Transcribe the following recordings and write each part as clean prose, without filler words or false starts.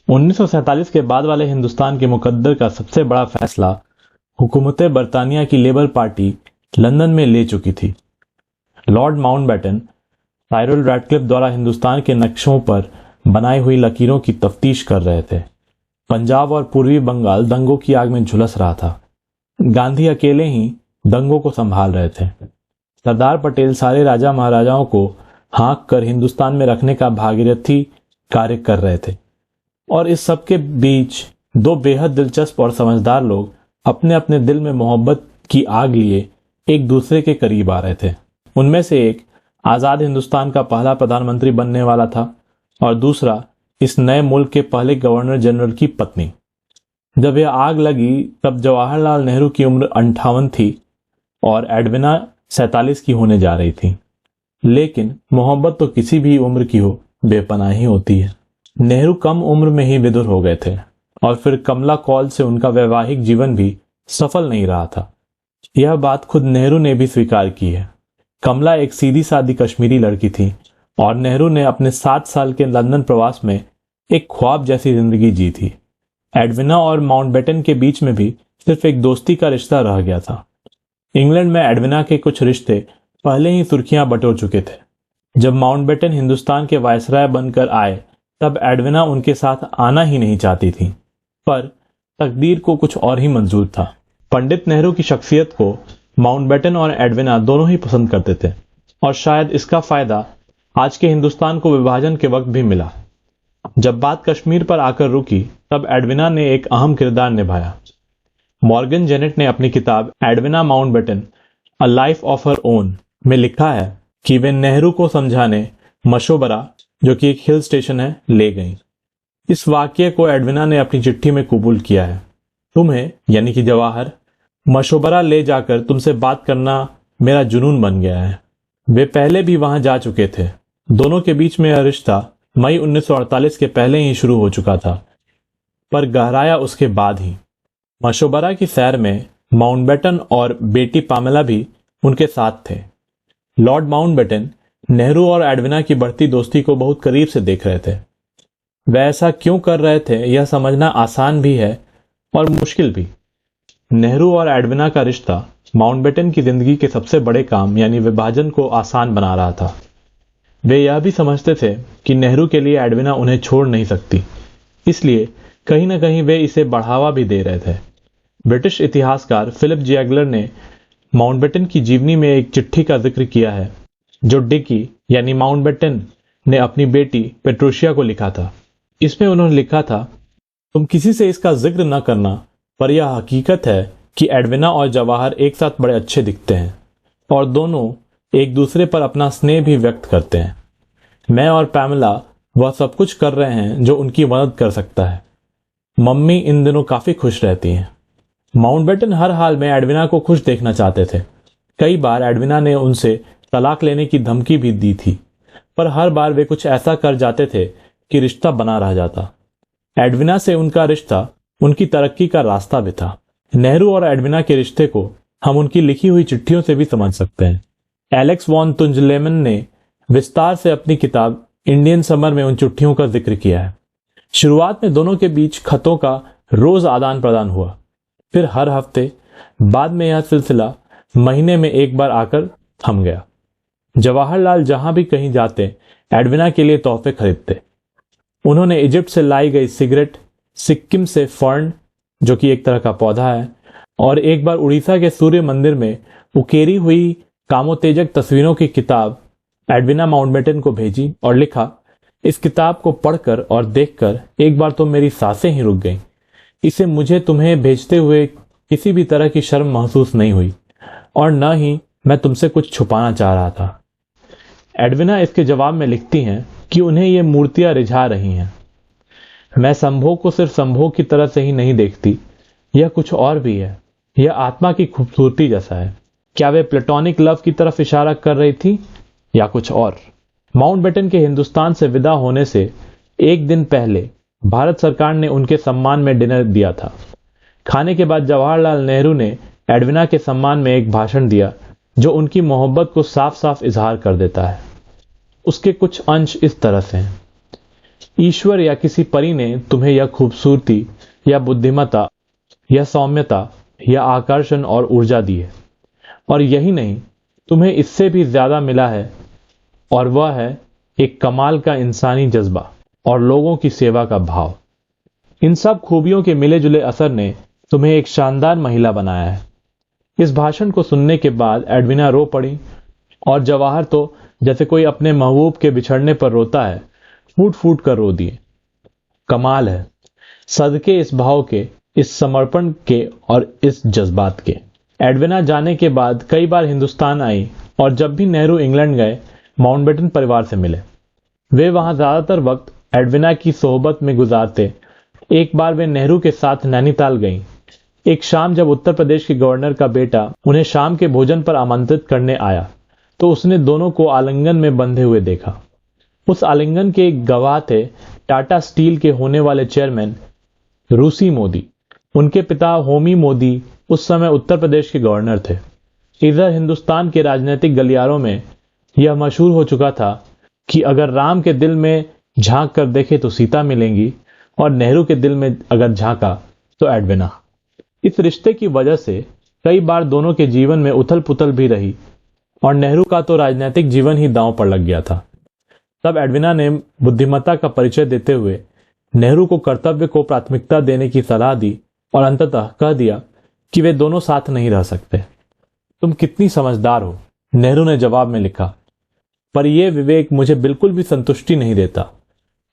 1947 के बाद वाले हिंदुस्तान के मुकद्दर का सबसे बड़ा फैसला हुकूमत बरतानिया की लेबर पार्टी लंदन में ले चुकी थी। लॉर्ड माउंटबेटन साइरल रैडक्लिफ द्वारा हिंदुस्तान के नक्शों पर बनाई हुई लकीरों की तफ्तीश कर रहे थे। पंजाब और पूर्वी बंगाल दंगों की आग में झुलस रहा था। गांधी अकेले ही दंगों को संभाल रहे थे। सरदार पटेल सारे राजा महाराजाओं को हाँक कर हिंदुस्तान में रखने का भागीरथी कार्य कर रहे थे। और इस सब के बीच दो बेहद दिलचस्प और समझदार लोग अपने अपने दिल में मोहब्बत की आग लिए एक दूसरे के करीब आ रहे थे। उनमें से एक आज़ाद हिंदुस्तान का पहला प्रधानमंत्री बनने वाला था और दूसरा इस नए मुल्क के पहले गवर्नर जनरल की पत्नी। जब यह आग लगी तब जवाहरलाल नेहरू की उम्र 58 थी और एडविना 47 की होने जा रही थी। लेकिन मोहब्बत तो किसी भी उम्र की हो बेपनाह ही होती है। नेहरू कम उम्र में ही विदुर हो गए थे और फिर कमला कौल से उनका वैवाहिक जीवन भी सफल नहीं रहा था। यह बात खुद नेहरू ने भी स्वीकार की है। कमला एक सीधी सादी कश्मीरी लड़की थी और नेहरू ने अपने 7 साल के लंदन प्रवास में एक ख्वाब जैसी जिंदगी जी थी। एडविना और माउंटबेटन के बीच में भी सिर्फ एक दोस्ती का रिश्ता रह गया था। इंग्लैंड में एडविना के कुछ रिश्ते पहले ही सुर्खियां बटोर चुके थे। जब माउंटबेटन हिंदुस्तान के वायसराय बनकर आए तब एडविना उनके साथ आना ही नहीं चाहती थी, पर तकदीर को कुछ और ही मंजूर था। पंडित नेहरू की शख्सियत को माउंटबेटन और एडविना दोनों ही पसंद करते थे और शायद इसका फायदा आज के हिंदुस्तान को विभाजन के वक्त भी मिला। जब बात कश्मीर पर आकर रुकी तब एडविना ने एक अहम किरदार निभाया। मॉर्गन जेनेट ने अपनी किताब Edwina Mountbatten a life of her own में लिखा है कि वे नेहरू को समझाने मशोबरा, जो कि एक हिल स्टेशन है, ले गईं। इस वाक्य को एडविना ने अपनी चिट्ठी में कबूल किया है। तुम्हें यानी कि जवाहर मशोबरा ले जाकर तुमसे बात करना मेरा जुनून बन गया है। वे पहले भी वहां जा चुके थे। दोनों के बीच में यह रिश्ता मई 1948 के पहले ही शुरू हो चुका था, पर गहराया उसके बाद ही। मशोबरा की सैर में माउंटबेटन और बेटी पामेला भी उनके साथ थे। लॉर्ड माउंटबेटन नेहरू और एडविना की बढ़ती दोस्ती को बहुत करीब से देख रहे थे। वे ऐसा क्यों कर रहे थे यह समझना आसान भी है और मुश्किल भी। नेहरू और एडविना का रिश्ता माउंटबेटन की जिंदगी के सबसे बड़े काम यानी विभाजन को आसान बना रहा था। वे यह भी समझते थे कि नेहरू के लिए एडविना उन्हें छोड़ नहीं सकती, इसलिए कहीं ना कहीं वे इसे बढ़ावा भी दे रहे थे। ब्रिटिश इतिहासकार फिलिप जैगलर ने माउंटबेटन की जीवनी में एक चिट्ठी का जिक्र किया है जो डिकी यानी माउंटबेटन ने अपनी बेटी पेट्रोशिया को लिखा था। इसमें उन्होंने लिखा था, तुम किसी से इसका जिक्र न करना, पर यह हकीकत है कि एडविना और जवाहर एक साथ बड़े अच्छे दिखते हैं और दोनों एक दूसरे पर अपना स्नेह भी व्यक्त करते हैं। मैं और पैमेला वह सब कुछ कर रहे हैं जो उनकी मदद कर सकता है। मम्मी इन दिनों काफी खुश रहती हैं। माउंटबेटन हर हाल में एडविना को खुश देखना चाहते थे। कई बार एडविना ने उनसे तलाक लेने की धमकी भी दी थी, पर हर बार वे कुछ ऐसा कर जाते थे कि रिश्ता बना रह जाता। एडविना से उनका रिश्ता उनकी तरक्की का रास्ता भी था। नेहरू और एडविना के रिश्ते को हम उनकी लिखी हुई चिट्ठियों से भी समझ सकते हैं। एलेक्स वॉन तुंजलेमन ने विस्तार से अपनी किताब इंडियन समर में उन चिट्ठियों का जिक्र किया है। शुरुआत में दोनों के बीच खतों का रोज आदान प्रदान हुआ, फिर हर हफ्ते, बाद में यह सिलसिला महीने में एक बार आकर थम गया। जवाहरलाल जहां भी कहीं जाते एडविना के लिए तोहफे खरीदते। उन्होंने इजिप्ट से लाई गई सिगरेट, सिक्किम से फर्न जो कि एक तरह का पौधा है, और एक बार उड़ीसा के सूर्य मंदिर में उकेरी हुई कामोत्तेजक तस्वीरों की किताब एडविना माउंटबेटन को भेजी और लिखा, इस किताब को पढ़कर और देखकर एक बार तो मेरी सांसें ही रुक गईं। इसे मुझे तुम्हें भेजते हुए किसी भी तरह की शर्म महसूस नहीं हुई और न ही मैं तुमसे कुछ छुपाना चाह रहा था। एडविना इसके जवाब में लिखती हैं कि उन्हें ये मूर्तियां रिझा रही हैं। मैं संभोग को सिर्फ संभोग की तरह से ही नहीं देखती, यह कुछ और भी है। यह आत्मा की खूबसूरती जैसा है। क्या वे प्लेटोनिक लव की तरफ इशारा कर रही थी या कुछ और? माउंटबेटन के हिंदुस्तान से विदा होने से एक दिन पहले भारत सरकार ने उनके सम्मान में डिनर दिया था। खाने के बाद जवाहरलाल नेहरू ने एडविना के सम्मान में एक भाषण दिया जो उनकी मोहब्बत को साफ साफ इजहार कर देता है। उसके कुछ अंश इस तरह से हैं। ईश्वर या किसी परी ने तुम्हें यह खूबसूरती या बुद्धिमत्ता या सौम्यता या आकर्षण और ऊर्जा दी है, और यही नहीं, तुम्हें इससे भी ज्यादा मिला है, और वह है एक कमाल का इंसानी जज्बा और लोगों की सेवा का भाव। इन सब खूबियों के मिले जुले असर ने तुम्हें एक शानदार महिला बनाया है। इस भाषण को सुनने के बाद एडविना रो पड़ी, और जवाहर तो जैसे कोई अपने महबूब के बिछड़ने पर रोता है, फूट फूट कर रो दिए। कमाल है, सदके इस भाव के, इस समर्पण के और इस जज्बात के। एडविना जाने के बाद कई बार हिंदुस्तान आई, और जब भी नेहरू इंग्लैंड गए, माउंटबेटन परिवार से मिले। वे वहां ज्यादातर वक्त एडविना की सोहबत में गुजारते। एक बार वे नेहरू के साथ नैनीताल गईं। एक शाम जब उत्तर प्रदेश के गवर्नर का बेटा उन्हें शाम के भोजन पर आमंत्रित करने आया, तो उसने दोनों को आलिंगन में बंधे हुए देखा। उस आलिंगन के गवाह थे टाटा स्टील के होने वाले चेयरमैन रूसी मोदी। उनके पिता होमी मोदी उस समय उत्तर प्रदेश के गवर्नर थे। इधर हिंदुस्तान के राजनीतिक गलियारों में यह मशहूर हो चुका था कि अगर राम के दिल में झांक कर देखे तो सीता मिलेंगी, और नेहरू के दिल में अगर झांका तो एडविना। इस रिश्ते की वजह से कई बार दोनों के जीवन में उथल पुथल भी रही, और नेहरू का तो राजनीतिक जीवन ही दांव पर लग गया था। तब एडविना ने बुद्धिमत्ता का परिचय देते हुए नेहरू को कर्तव्य को प्राथमिकता देने की सलाह दी, और अंततः कह दिया कि वे दोनों साथ नहीं रह सकते। तुम कितनी समझदार हो, नेहरू ने जवाब में लिखा, पर यह विवेक मुझे बिल्कुल भी संतुष्टि नहीं देता,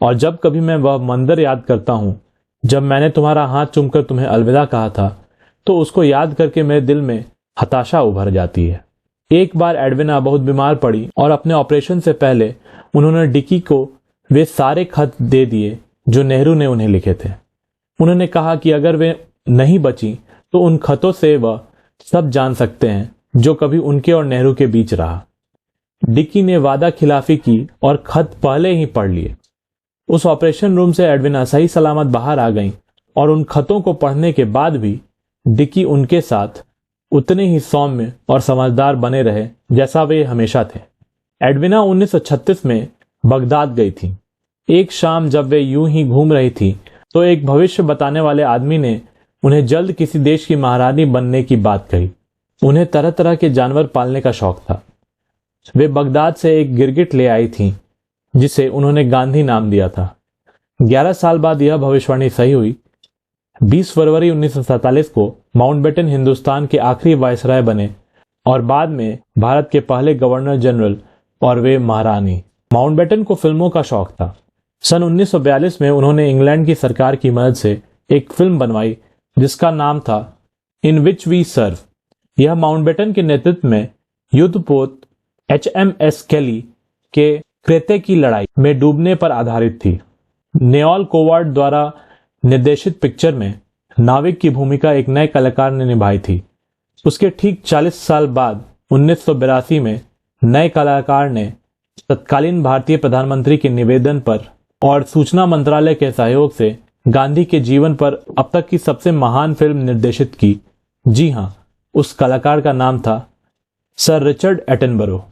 और जब कभी मैं वह मंजर याद करता हूं जब मैंने तुम्हारा हाथ चूमकर तुम्हें अलविदा कहा था, तो उसको याद करके मेरे दिल में हताशा उभर जाती है। एक बार एडविना बहुत बीमार पड़ी, और अपने ऑपरेशन से पहले उन्होंने डिकी को वे सारे खत दे दिए जो नेहरू ने उन्हें लिखे थे। उन्होंने कहा कि अगर वे नहीं बची तो उन खतों से वह सब जान सकते हैं जो कभी उनके और नेहरू के बीच रहा। डिकी ने वादा खिलाफी की और खत पहले ही पढ़ लिए। उस ऑपरेशन रूम से एडविना सही सलामत बाहर आ गईं, और उन खतों को पढ़ने के बाद भी डिकी उनके साथ उतने ही सौम्य और समझदार बने रहे जैसा वे हमेशा थे। एडविना 1936 में बगदाद गई थी। एक शाम जब वे यूं ही घूम रही थी, तो एक भविष्य बताने वाले आदमी ने उन्हें जल्द किसी देश की महारानी बनने की बात कही। उन्हें तरह तरह के जानवर पालने का शौक था। वे बगदाद से एक गिरगिट ले आई थीं, जिसे उन्होंने गांधी नाम दिया था। 11 साल बाद यह भविष्यवाणी सही हुई। 20 फरवरी 1947 को माउंटबेटन हिंदुस्तान के आखिरी वायसराय बने, और बाद में भारत के पहले गवर्नर जनरल, और वे महारानी। माउंटबेटन को फिल्मों का शौक था। सन 1942 में उन्होंने इंग्लैंड की सरकार की मदद से एक फिल्म बनवाई जिसका नाम था इन विच वी सर्व। यह माउंटबेटन के नेतृत्व में युद्धपोत HMS केली के क्रेते की लड़ाई में डूबने पर आधारित थी। नेओल कोवार्ड द्वारा निर्देशित पिक्चर में नाविक की भूमिका एक नए कलाकार ने निभाई थी। उसके ठीक 40 साल बाद 1982 में नए कलाकार ने तत्कालीन भारतीय प्रधानमंत्री के निवेदन पर और सूचना मंत्रालय के सहयोग से गांधी के जीवन पर अब तक की सबसे महान फिल्म निर्देशित की। जी हां, उस कलाकार का नाम था सर रिचर्ड एटनबरो।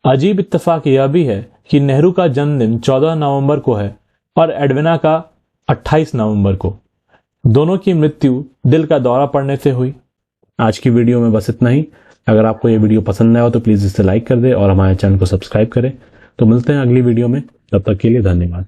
अजीब इत्तेफाक यह भी है कि नेहरू का जन्मदिन 14 नवंबर को है और एडविना का 28 नवंबर को। दोनों की मृत्यु दिल का दौरा पड़ने से हुई। आज की वीडियो में बस इतना ही। अगर आपको ये वीडियो पसंद आया हो तो प्लीज़ इसे लाइक कर दे और हमारे चैनल को सब्सक्राइब करें। तो मिलते हैं अगली वीडियो में, तब तक के लिए धन्यवाद।